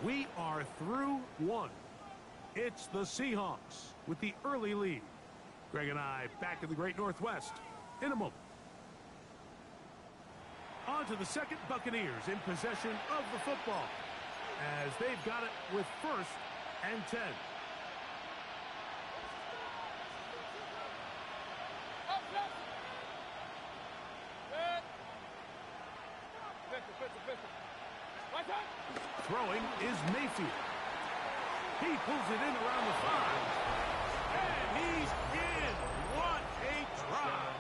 We are through one. It's the Seahawks with the early lead. Greg and I back in the Great Northwest in a moment. On to the second, Buccaneers in possession of the football as they've got it with 1st and 10. Throwing is Mayfield. He pulls it in around the 5. And he's in. What a drop.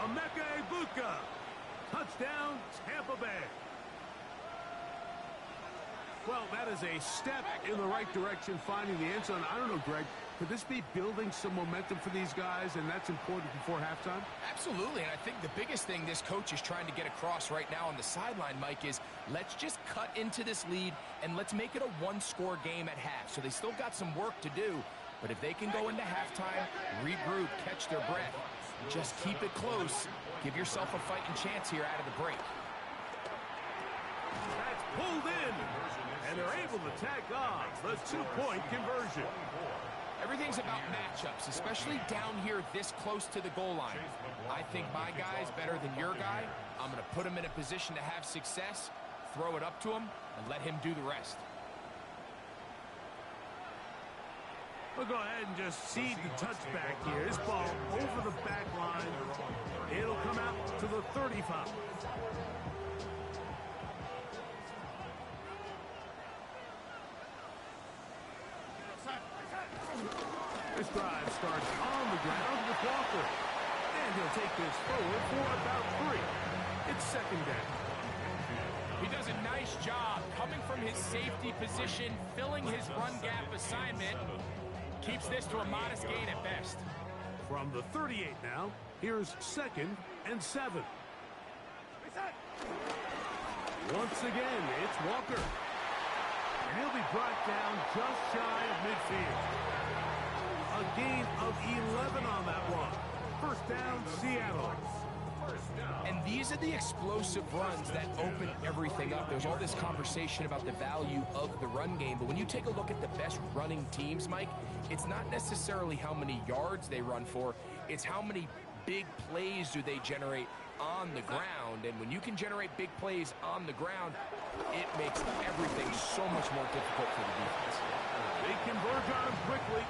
Emeka Egbuka. Touchdown, Tampa Bay. Well, that is a step in the right direction, finding the end zone. I don't know, Greg, could this be building some momentum for these guys, and that's important before halftime? Absolutely, and I think the biggest thing this coach is trying to get across right now on the sideline, Mike, is let's just cut into this lead, and let's make it a one-score game at half. So they still got some work to do, but if they can go into halftime, regroup, catch their breath, just keep it close, give yourself a fighting chance here out of the break. That's pulled in, and they're able to tack on the 2-point conversion. Everything's about matchups, especially down here this close to the goal line. I think my guy's better than your guy. I'm going to put him in a position to have success, throw it up to him, and let him do the rest. We'll go ahead and just seed the touchback here. This ball over the back line. It'll come out to the 35. This drive starts on the ground with Walker. And he'll take this forward for about 3. It's 2nd down. He does a nice job coming from his safety position, filling his run gap assignment. Keeps this to a modest gain at best. From the 38 now, here's 2nd and 7. Once again, it's Walker. And he'll be brought down just shy of midfield. A gain of 11 on that one. 1st down, Seattle. And these are the explosive runs that open everything up. There's all this conversation about the value of the run game, but when you take a look at the best running teams, Mike, it's not necessarily how many yards they run for, it's how many big plays do they generate on the ground. And when you can generate big plays on the ground, it makes everything so much more difficult for the defense. They converge on him quickly.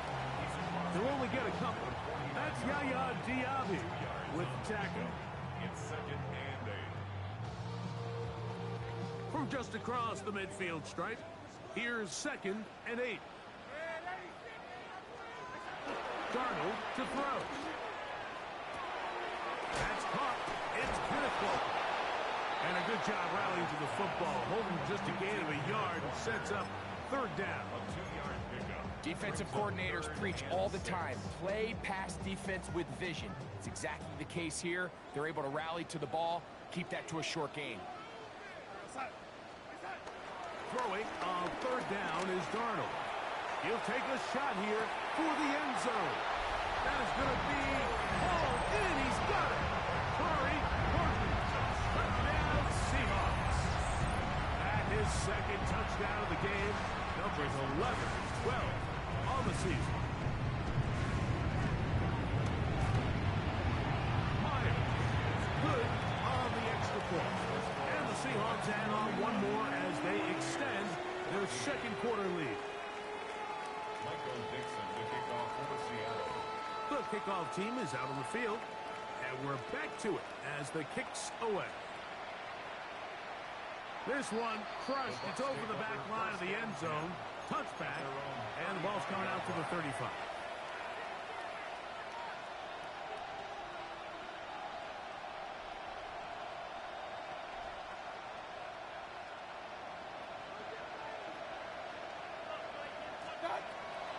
They'll only get a couple. That's Yaya Diaby with the tackle. It's 2nd and 8. From just across the midfield stripe, here's 2nd and 8. Darnold to throw. That's caught. It's critical. And a good job rallying to the football, holding just a gain of a yard and sets up 3rd down. A 2-yard pickup. Defensive coordinators preach all the time, play pass defense with vision. It's exactly the case here. They're able to rally to the ball, keep that to a short gain. Throwing on 3rd down is Darnold. He'll take a shot here for the end zone. That is going to be hauled in. He's got it. Curry, Horton, touchdown Seahawks. At his 2nd touchdown of the game, numbers 11 and 12 on the season. Myers, good on the extra point. And the Seahawks add on one more as they extend their 2nd quarter lead. Michael Dixon to kick off for Seattle. The kickoff team is out on the field, and we're back to it as the kick's away. This one crushed. It's over the back line of the end zone. Touchback, and the ball's coming out to the 35.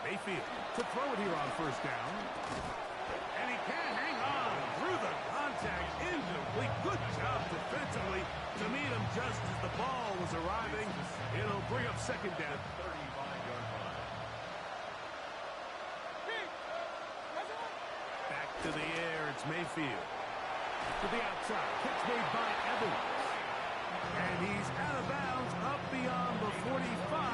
Mayfield to throw it here on 1st down. And he can't hang on through the contact. Incomplete. Good job defensively to meet him just as the ball was arriving. It'll bring up 2nd down. 35-yard line. Back to the air. It's Mayfield. To the outside. Catch made by Evans. And he's out of bounds up beyond the 45.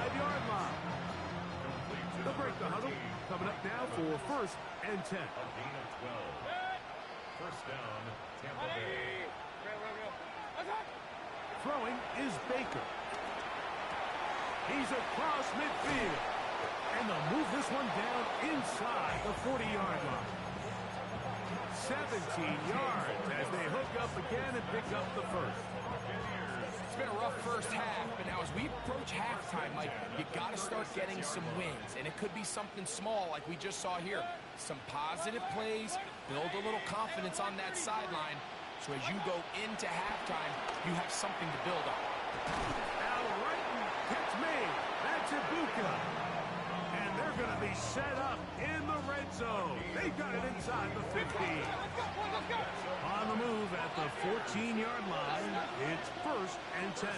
for first and 10. A gain of 12. First down, Tampa Bay. Throwing is Baker. He's across midfield. And they'll move this one down inside the 40-yard line. 17 yards as they hook up again and pick up the first. It's been a rough first half, but now as we approach halftime, Mike, you got to start getting some wins. And it could be something small like we just saw here. Some positive plays, build a little confidence on that sideline. So as you go into halftime, you have something to build on. Now right catch made. That's Ibuka. And they're going to be set up in the red zone. They got it inside the 15. On the move at the 14-yard line, it's first and 10.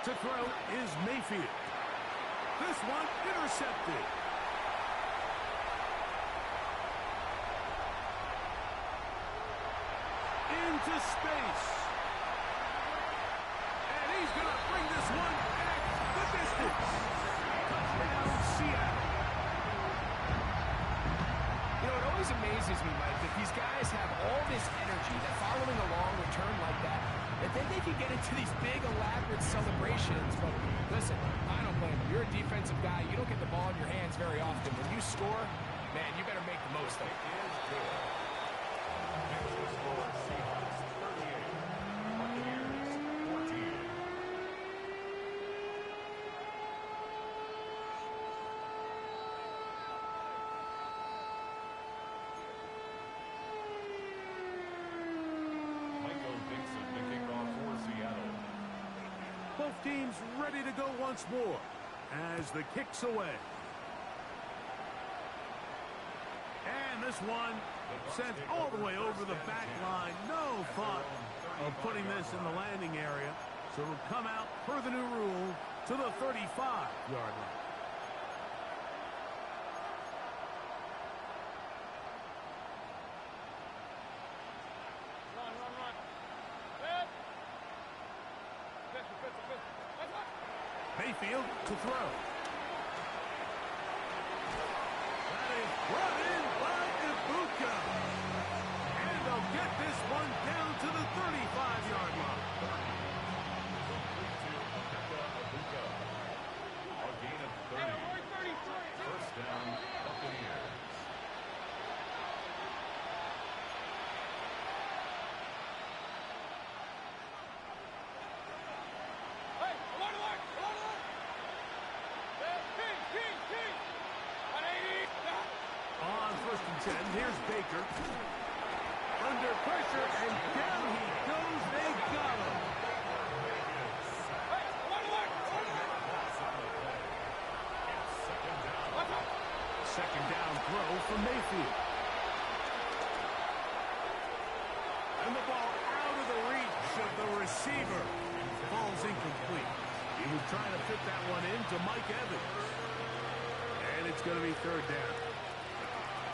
To throw is Mayfield. This one intercepted. Into space. And he's going to bring this one back the distance. Touchdown, Seattle. You know, it always amazes me, Mike, that these guys have all this energy, that following a long return like that then they can get into these big, elaborate celebrations. But listen, I don't blame you. You're a defensive guy. You don't get the ball in your hands very often. When you score, man, you better make the most of it. Seahawks 38, Buccaneers 14. Both teams ready to go once more as the kick's away. And this one sent all the way over the back line. No thought of putting this in the landing area. So it'll come out per the new rule to the 35-yard line. Mayfield to throw. That is brought in by Ibuka. And they'll get this one down to the 35-yard line. A gain of 30. First down, Buccaneers. Here's Baker. Under pressure, and down he goes. They got him. Second down throw from Mayfield. And the ball out of the reach of the receiver. Falls incomplete. He was trying to fit that one into Mike Evans. And it's going to be third down.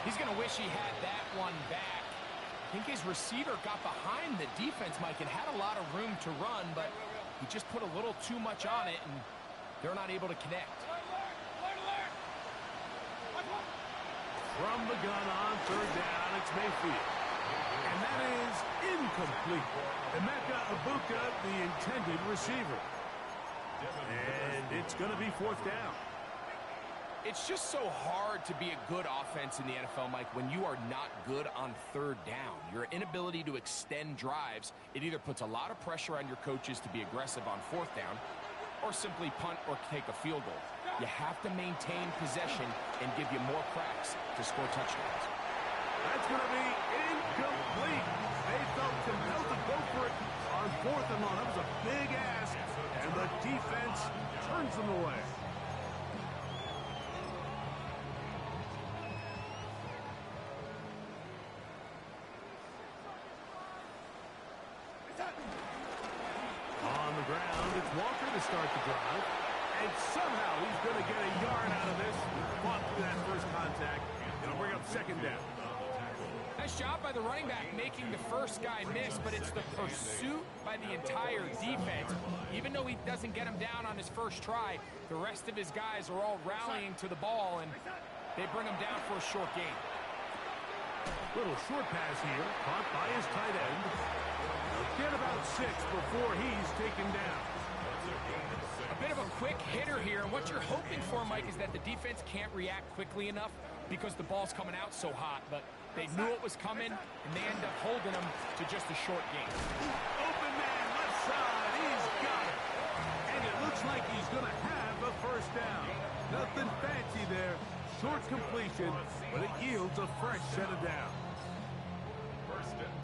He's going to wish he had that one back. I think his receiver got behind the defense, Mike, and had a lot of room to run, but he just put a little too much on it, and they're not able to connect. From the gun on third down, it's Mayfield. And that is incomplete. Emeka Ibuka, the intended receiver. And it's going to be fourth down. It's just so hard to be a good offense in the NFL, Mike, when you are not good on third down. Your inability to extend drives, it either puts a lot of pressure on your coaches to be aggressive on fourth down or simply punt or take a field goal. You have to maintain possession and give you more cracks to score touchdowns. That's going to be incomplete. They felt compelled to go for it on fourth and long. That was a big ask, and the defense turns them away. On the ground, it's Walker to start the drive. And somehow he's going to get a yard out of this. Fought through that first contact. It'll bring up second down. Nice job by the running back making the first guy miss, but it's the pursuit by the entire defense. Even though he doesn't get him down on his first try, the rest of his guys are all rallying to the ball, and they bring him down for a short gain. Little short pass here, caught by his tight end. He'll get about 6 before he's taken down. A bit of a quick hitter here, and what you're hoping for, Mike, is that the defense can't react quickly enough because the ball's coming out so hot, but they knew it was coming, and they end up holding him to just a short gain. Open man, left side, he's got it. And it looks like he's going to have a first down. Nothing fancy there. Short completion, but it yields a fresh set of downs.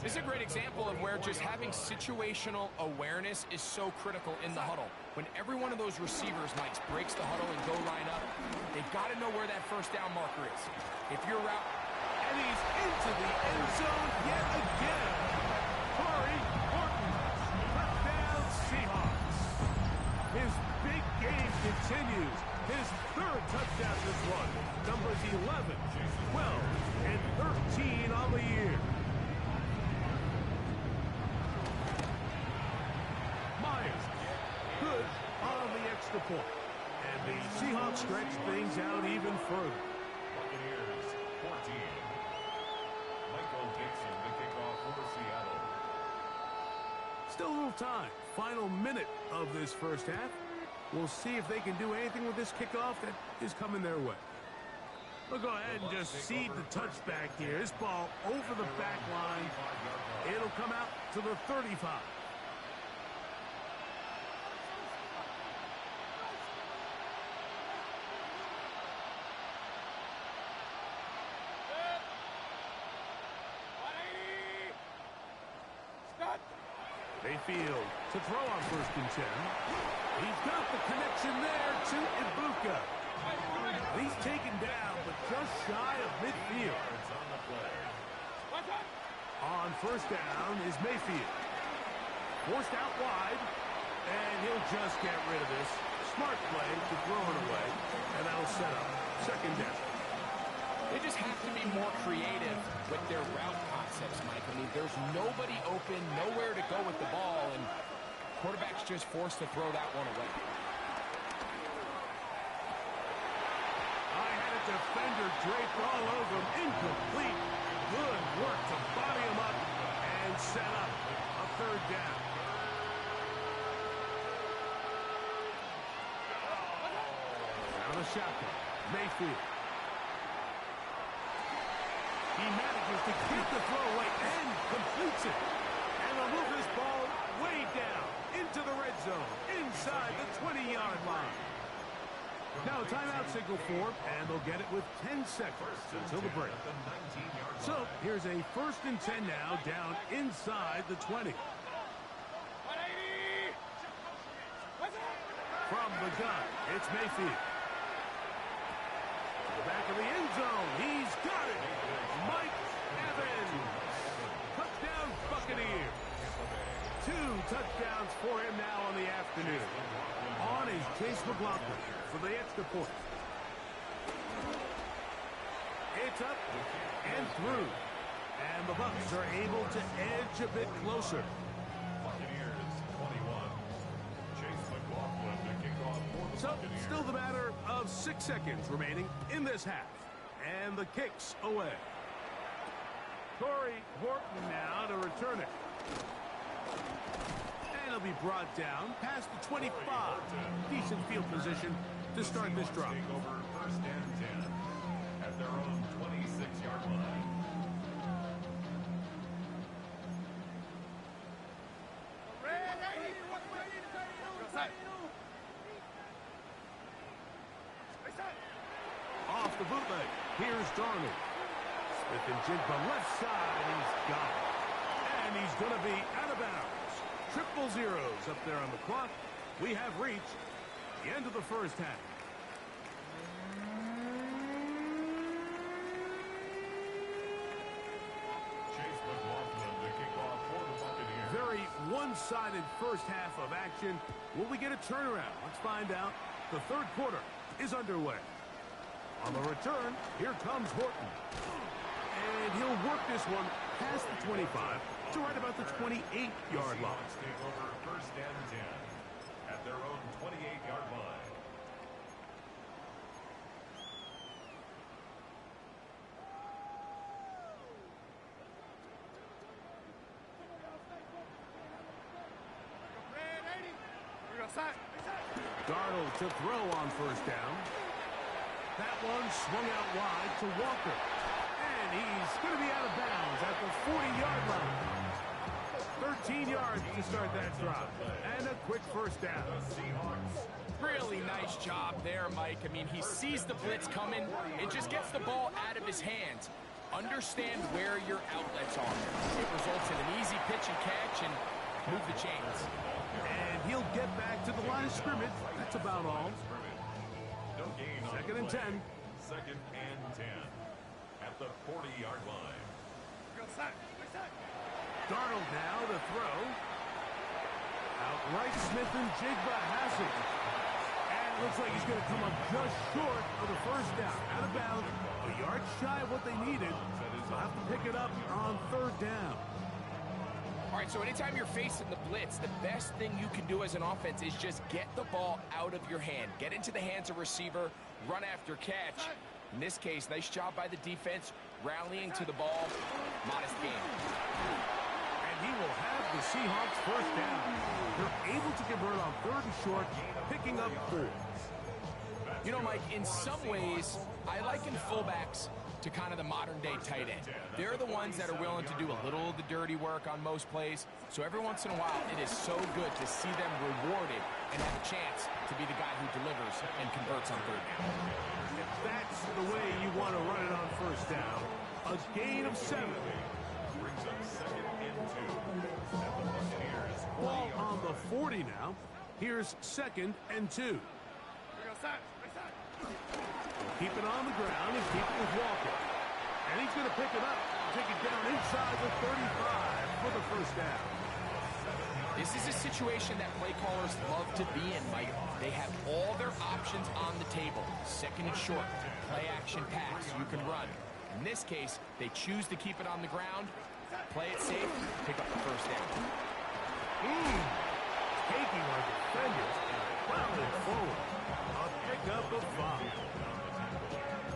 This is a great example of where just having situational awareness is so critical in the huddle. When every one of those receivers, Mike, breaks the huddle and go line up, they've got to know where that first down marker is. If you're out... And he's into the end zone yet again. Corey Horton, touchdown Seahawks. His big game continues. His third touchdown this one. Numbers 11, 12, and 13 on the year. Myers, good on the extra point. And the Seahawks stretch things out even further. Buccaneers 14. Michael Dixon, the kickoff for Seattle. Still a little time. Final minute of this first half. We'll see if they can do anything with this kickoff that is coming their way. We'll go ahead and just seed the touchback here. This ball over the back line. It'll come out to the 35. Mayfield to throw on 1st and 10. He's got the connection there to Ibuka. He's taken down, but just shy of midfield. On 1st down is Mayfield. Forced out wide, and he'll just get rid of this. Smart play to throw it away, and that'll set up 2nd down. They just have to be more creative with their route concepts, Mike. I mean, there's nobody open, nowhere to go with the ball, and quarterback's just forced to throw that one away. I had a defender draped all over him. Incomplete. Good work to body him up and set up a 3rd down. Now the shotgun. Mayfield. He manages to get the throw away and completes it. And they'll move this ball way down into the red zone, inside the 20-yard line. Now a timeout signal for them, and they'll get it with 10 seconds until the break. So here's a 1st and 10 now, down inside the 20. From the gun, it's Mayfield. To the back of the end zone, he's got it. Mike Evans. Touchdown Buccaneers. 2 touchdowns for him now on the afternoon. On is Chase McLaughlin for the extra point. It's up and through. And the Bucs are able to edge a bit closer. Buccaneers 21. Chase McLaughlin, the kickoff for the So, Buccaneers. still the matter of 6 seconds remaining in this half. And the kick's away. Corey Horton now to return it. And it'll be brought down past the 25. Decent field position to start this drive. Take over 1st and 10 at their own 26-yard line. Off the bootleg. Here's Darnold. Smith and Jigba left side. He's got it. And he's going to be out of bounds. Triple zeros up there on the clock. We have reached the end of the first half. Chase McLaughlin, the kickoff for the Buccaneers. Very one-sided first half of action. Will we get a turnaround? Let's find out. The 3rd quarter is underway. On the return, here comes Horton. And he'll work this one past the 25 to right about the 28-yard line. Seahawks take over first and 10 at their own 28-yard line. Darnold to throw on first down. That one swung out wide to Walker. And he's going to be out of bounds at the 40-yard line. 13 yards to start that drive. And a quick first down. Really nice job there, Mike. I mean, he sees the blitz coming and just gets the ball out of his hands. Understand where your outlets are. It results in an easy pitch and catch and move the chains. And he'll get back to the line of scrimmage. That's about all. No gain on Second and 10. Second and 10 at the 40-yard line. Darnold now to throw. Outright Smith and Jigba has it. And it looks like he's going to come up just short of the first down. Out of bounds. A yard shy of what they needed. They'll have to pick it up on third down. All right, so anytime you're facing the blitz, the best thing you can do as an offense is just get the ball out of your hand. Get into the hands of receiver, run after catch. In this case, nice job by the defense, rallying to the ball. Modest gain. And he will have the Seahawks first down. They're able to convert on third and short, picking up 4. You know, Mike, in some ways, I liken fullbacks to kind of the modern-day tight end. They're the ones that are willing to do a little of the dirty work on most plays. So every once in a while, it is so good to see them rewarded and have a chance to be the guy who delivers and converts on third down. If that's the way you want to run it on first down, a gain of 7. Brings up second and 2 at the Buccaneers. Ball on the 40 now. Here's second and 2. Keep it on the ground and keep it with Walker. And he's going to pick it up, take it down inside the 35 for the first down. This is a situation that play callers love to be in, Mike. They have all their options on the table. Second and short, play action pass, you can run. In this case, they choose to keep it on the ground, play it safe, pick up the first down. Taking our defenders and plowing forward. A pickup of 5.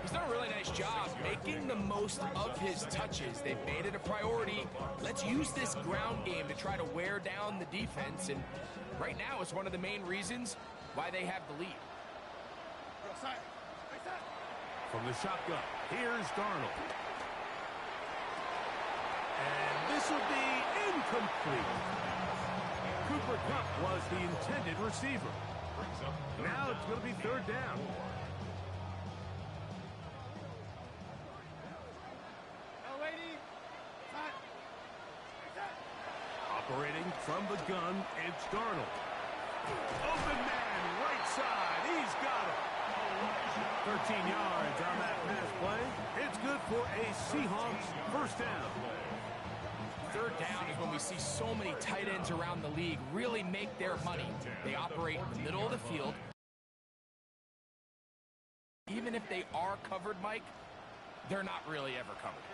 He's done a really nice job making the most of his touches. They've made it a priority. Let's use this ground game to try to wear down the defense. And right now, it's one of the main reasons why they have the lead. From the shotgun, here's Darnold. And this will be incomplete. Cooper Kupp was the intended receiver. Now it's going to be third down. Operating from the gun, it's Darnold. Open man, right side. He's got it. 13 yards on that pass play. It's good for a Seahawks first down. Third down is when we see so many tight ends around the league really make their money. They operate in the middle of the field. Even if they are covered, Mike, they're not really ever covered.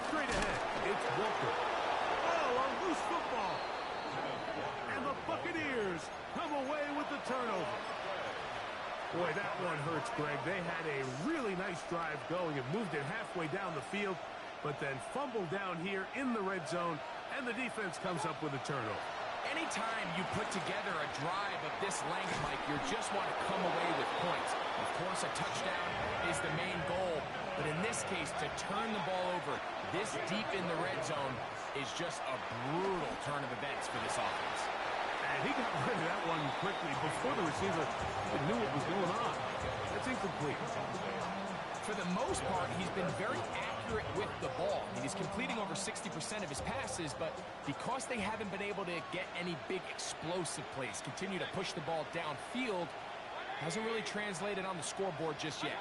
Straight ahead, it's Walker. Oh, a loose football. And the Buccaneers come away with the turnover. Boy, that one hurts, Greg. They had a really nice drive going and moved it halfway down the field, but then fumbled down here in the red zone, and the defense comes up with a turnover. Anytime you put together a drive of this length, Mike, you just want to come away with points. Of course, a touchdown is the main goal, but in this case, to turn the ball over this deep in the red zone is just a brutal turn of events for this offense. And he got rid of that one quickly before the receiver knew what was going on. That's incomplete. For the most part, he's been very accurate with the ball. He's completing over 60% of his passes, but because they haven't been able to get any big explosive plays, continue to push the ball downfield, hasn't really translated on the scoreboard just yet.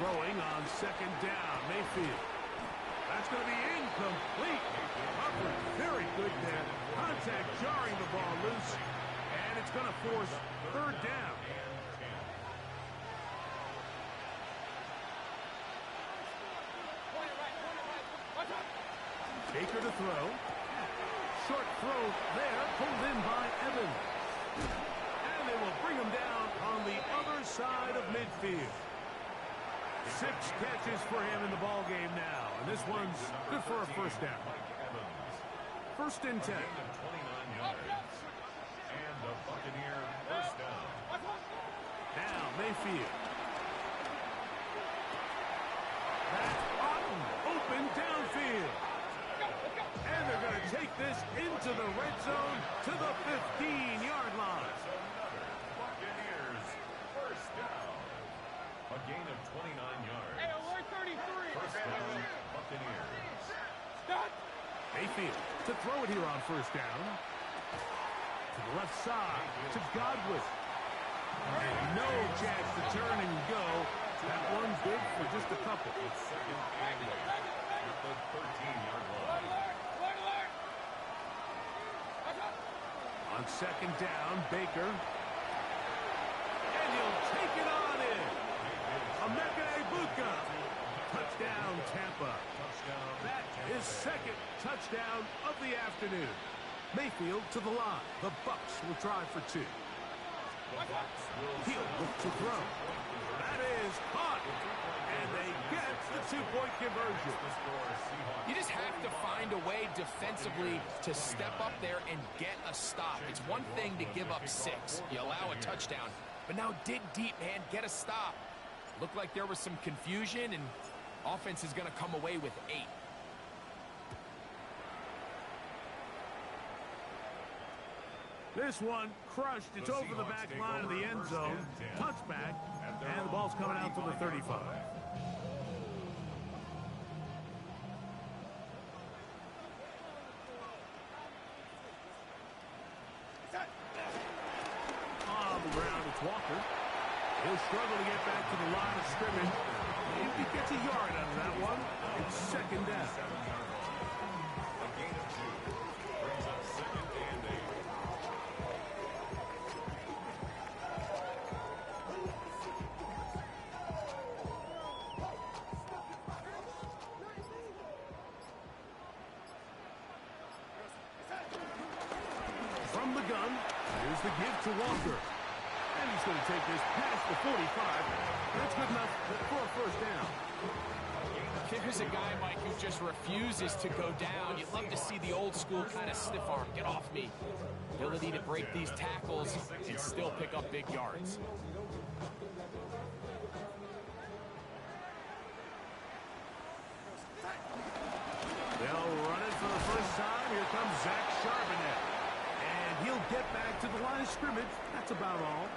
Throwing on second down, Mayfield. That's going to be incomplete. Covered very good there. Contact jarring the ball loose, and it's going to force third down. Baker to throw. Short throw there, pulled in by Evans. And they will bring him down on the other side of midfield. 6 catches for him in the ball game now. And this one's good for a first down. First and 10. 29 yards. And the Buccaneer first down. Now Mayfield. That's Otten open downfield. And they're going to take this into the red zone to the 15-yard line. Buccaneers first down. A gain of 29 yards. Hey, alert 33. First down, Buccaneers. Mayfield to throw it here on first down. To the left side, to Godwin. And no chance to turn and go. That one's good for just a couple. It's second and 8 at the 13-yard line. On second down, Baker. And he'll take it on in. Emeka Egbuka. Touchdown, Tampa. That is second touchdown of the afternoon. Mayfield to the line. The Bucs will try for 2. He'll look to throw. That is caught. And they get the 2-point conversion. You just have to find a way defensively to step up there and get a stop. It's one thing to give up 6. You allow a touchdown. But now dig deep, man. Get a stop. Looked like there was some confusion, and offense is going to come away with 8. This one crushed. It's over the back line of the end zone. Touchback. And the ball's coming out to the 35. On the ground, it's Walker. He'll struggle to get back to the line of scrimmage. If he gets a yard out of that one, it's second down. A gain of 2 brings up second and 8. From the gun, here's the give to Walker. And he's going to take this past the 45. That's good enough for a first down. There's a guy, Mike, who just refuses to go down. You'd love to see the old school kind of stiff arm. Get off me. Ability to break these tackles and still pick up big yards. They'll run it for the first time. Here comes Zach Charbonnet. And he'll get back to the line of scrimmage. That's about all.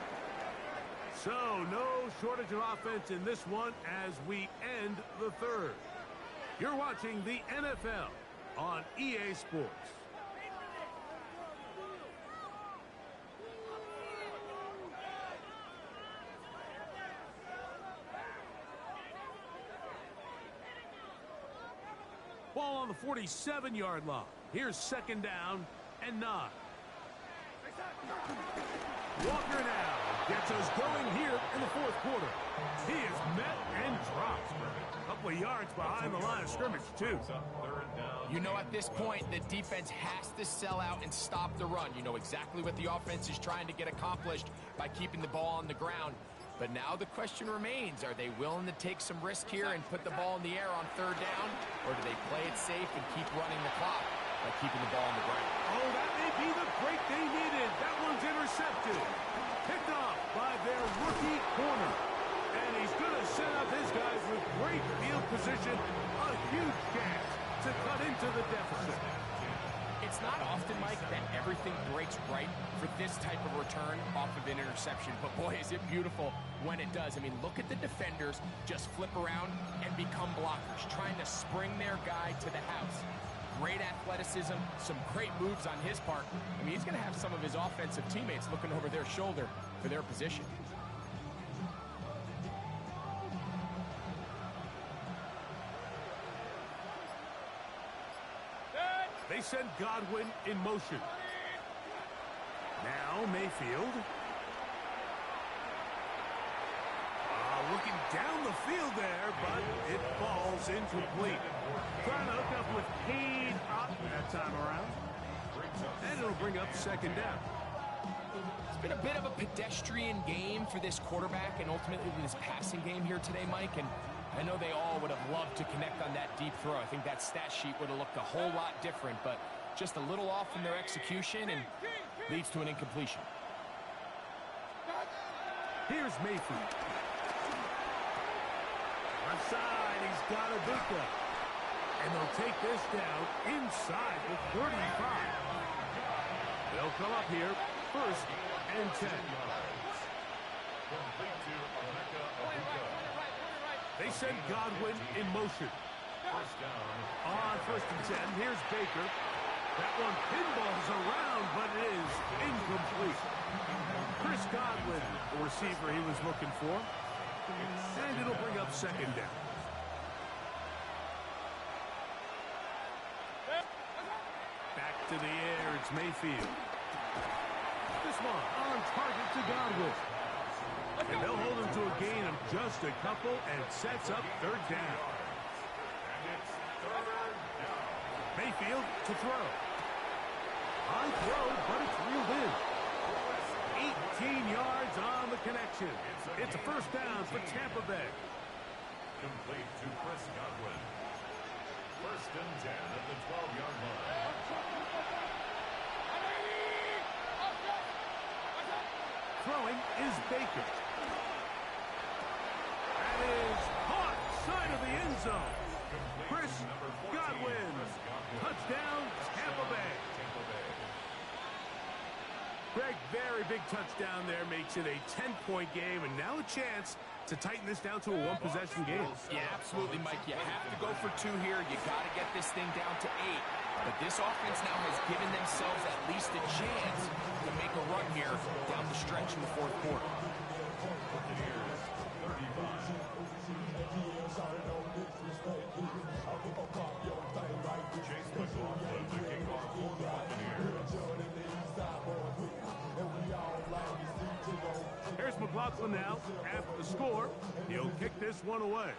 So, no shortage of offense in this one as we end the third. You're watching the NFL on EA Sports. Ball on the 47-yard line. Here's second down and 9. Walker now gets us going here in the fourth quarter. He is met and dropped. A couple of yards behind the line of scrimmage, too. You know, at this point, the defense has to sell out and stop the run. You know exactly what the offense is trying to get accomplished by keeping the ball on the ground. But now the question remains, are they willing to take some risk here and put the ball in the air on third down? Or do they play it safe and keep running the clock by keeping the ball on the ground? Oh, that may be the break they needed. That one's intercepted. Picked off by their rookie corner. And he's going to set up his guys with great field position. A huge chance to cut into the deficit. It's not often, Mike, that everything breaks right for this type of return off of an interception. But, boy, is it beautiful when it does. I mean, look at the defenders just flip around and become blockers, trying to spring their guy to the house. Great athleticism, some great moves on his part. I mean, he's going to have some of his offensive teammates looking over their shoulder for their position. They send Godwin in motion. Now Mayfield. Looking down the field there, but it falls incomplete. Trying to hook up with Cade it'll bring up second down. It's been a bit of a pedestrian game for this quarterback and ultimately this passing game here today, Mike. And I know they all would have loved to connect on that deep throw. I think that stat sheet would have looked a whole lot different, but just a little off in their execution and leads to an incompletion. Here's Mayfield. Left side, he's got Ibuka. And they'll take this down inside the 35. They'll come up here, 1st and 10. They send Godwin in motion. On 1st and 10, here's Baker. That one pinballs around, but it is incomplete. Chris Godwin, the receiver he was looking for. And it'll bring up second down. Back to the air, it's Mayfield. This one on target to Godwin. And they'll hold him to a gain of just a couple and sets up 3rd down. Mayfield to throw. High throw, but it's reeled in. 18 yards on the connection. It's a 1st down for Tampa Bay. Complete to Chris Godwin. 1st and 10 at the 12-yard line. Throwing is Baker. That is caught side of the end zone. Chris Godwin. Touchdown, Tampa Bay. Greg, very big touchdown there, makes it a 10-point game, and now a chance to tighten this down to a one-possession game. Yeah, absolutely, Mike. You have to go for 2 here. You got to get this thing down to 8. But this offense now has given themselves at least a chance to make a run here down the stretch in the 4th quarter. Buccaneers, 35. Chase McLaughlin to kick off for the Buccaneers. Here's McLaughlin now after the score. He'll kick this one away.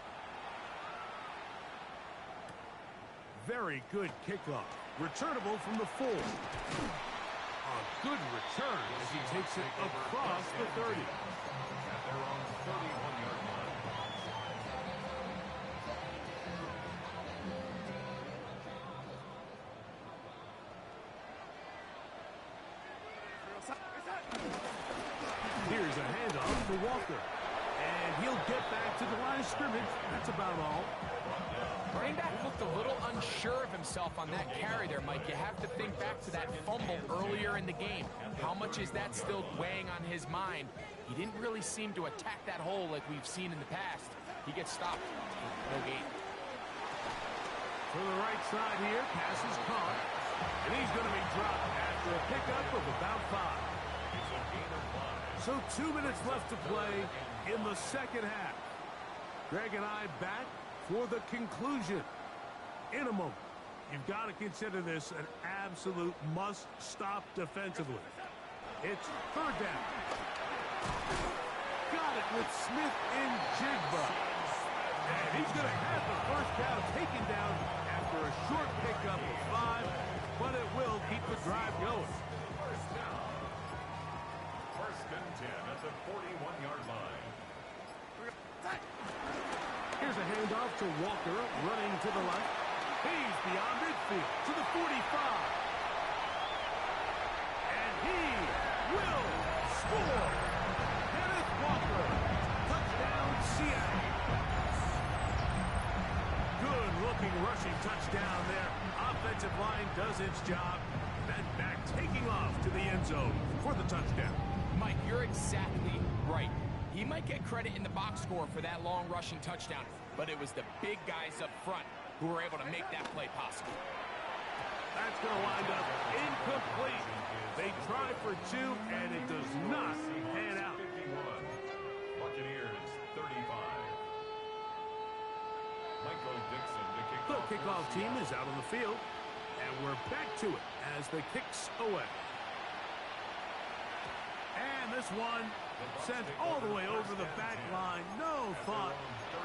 Very good kickoff. Returnable from the 4. A good return as he takes it across the 30. At their own 31-yard line. Here's a handoff to Walker. And he'll get back to the line of scrimmage. That's about all. Running back looked a little unsure of himself on that carry there, Mike. You have to think back to that fumble earlier in the game. How much is that still weighing on his mind? He didn't really seem to attack that hole like we've seen in the past. He gets stopped. No gain. To the right side here, pass is caught. And he's going to be dropped after a pickup of about 5. So 2 minutes left to play in the 2nd half. Greg and I back for the conclusion in a moment. You've got to consider this an absolute must-stop defensively. It's 3rd down. Got it with Smith in Jigba. And he's going to have the 1st down taken down after a short pickup of 5, but it will keep the drive going. 1st and 10 at the 41-yard line. Here's a handoff to Walker, running to the left. He's beyond midfield to the 45. And he will score. Kenneth Walker. Touchdown, Seattle. Good-looking rushing touchdown there. Offensive line does its job. Then back taking off to the end zone for the touchdown. Mike, you're exactly right. He might get credit in the box score for that long rushing touchdown, but it was the big guys up front who were able to make that play possible. That's going to wind up incomplete. They try for 2, and it does not pan out. 51. Buccaneers, 35. Michael Dixon to kick The off. kickoff team is out on the field, and we're back to it as the kicks away. And this one sent all the way over the back line. No thought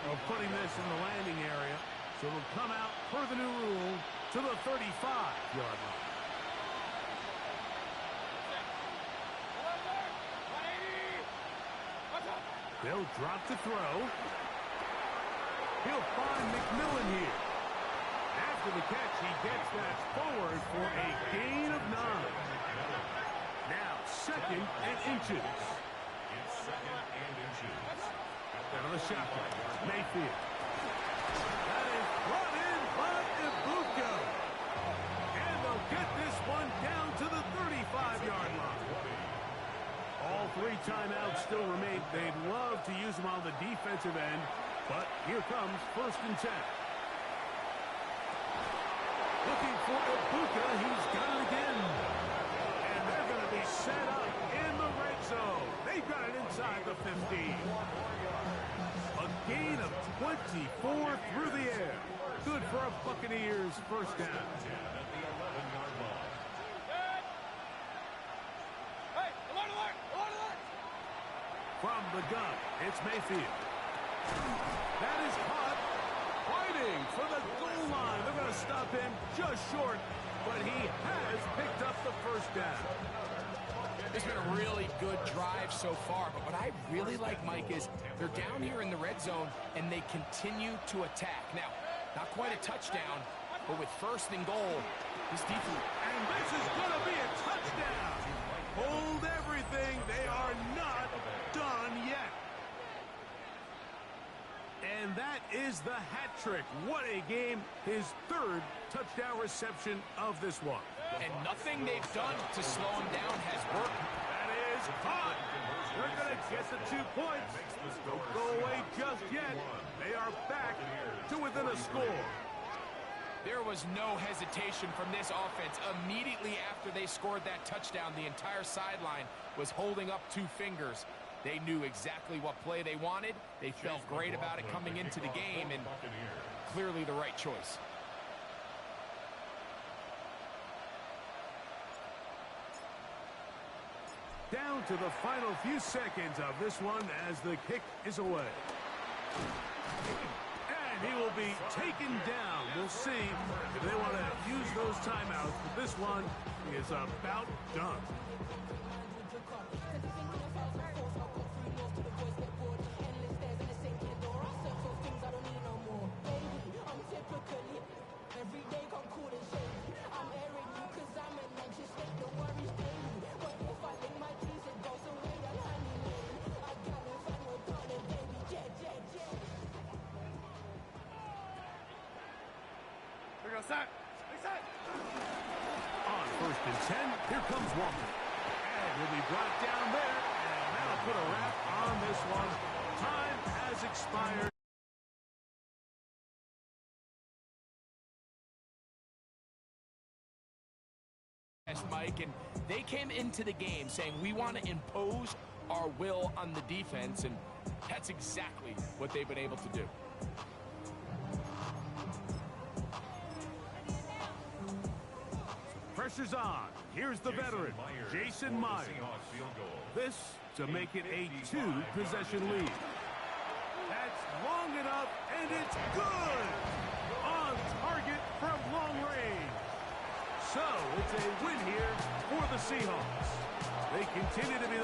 of putting this in the landing area. So it'll come out per the new rule to the 35-yard line. They'll drop the throw. He'll find McMillan here. After the catch, he gets that forward for a gain of 9. Now, 2nd and inches. It's 2nd and inches. Out of the shotgun, Mayfield. That is brought in by Ibuka. And they'll get this one down to the 35-yard line. All 3 timeouts still remain. They'd love to use them on the defensive end, but here comes 1st and 10. Looking for Ibuka. He's got it again. And they're going to be set up in the red zone. They've got it inside the 15. A gain of 24 through the air. Good for a Buccaneers 1st down. At the 11-yard line. From the gun, it's Mayfield. That is caught. Fighting for the goal line. They're going to stop him just short, but he has picked up the 1st down. It's been a really good drive so far, but what I really like, Mike, is they're down here in the red zone, and they continue to attack. Now, not quite a touchdown, but with 1st and goal, this defense... And this is going to be a touchdown. Hold everything. They are not done yet. And that is the hat trick. What a game. His 3rd touchdown reception of this one. And nothing they've done to slow him down has worked. That is caught. They're going to get the 2 points. Don't go away just yet. They are back to within a score. There was no hesitation from this offense. Immediately after they scored that touchdown, the entire sideline was holding up 2 fingers. They knew exactly what play they wanted. They felt great about it coming into the game, and clearly the right choice. Down to the final few seconds of this one as the kick is away. And he will be taken down. We'll see if they want to use those timeouts, but this one is about done. On 1st and 10, here comes Walker. And he'll be brought down there, and that'll put a wrap on this one. Time has expired. Mike, and they came into the game saying we want to impose our will on the defense, and that's exactly what they've been able to do. Pressure's on. Here's the veteran, Jason Myers. This to make it a 2-possession lead. That's long enough, and it's good. On target from long range. So it's a win here for the Seahawks. They continue to be the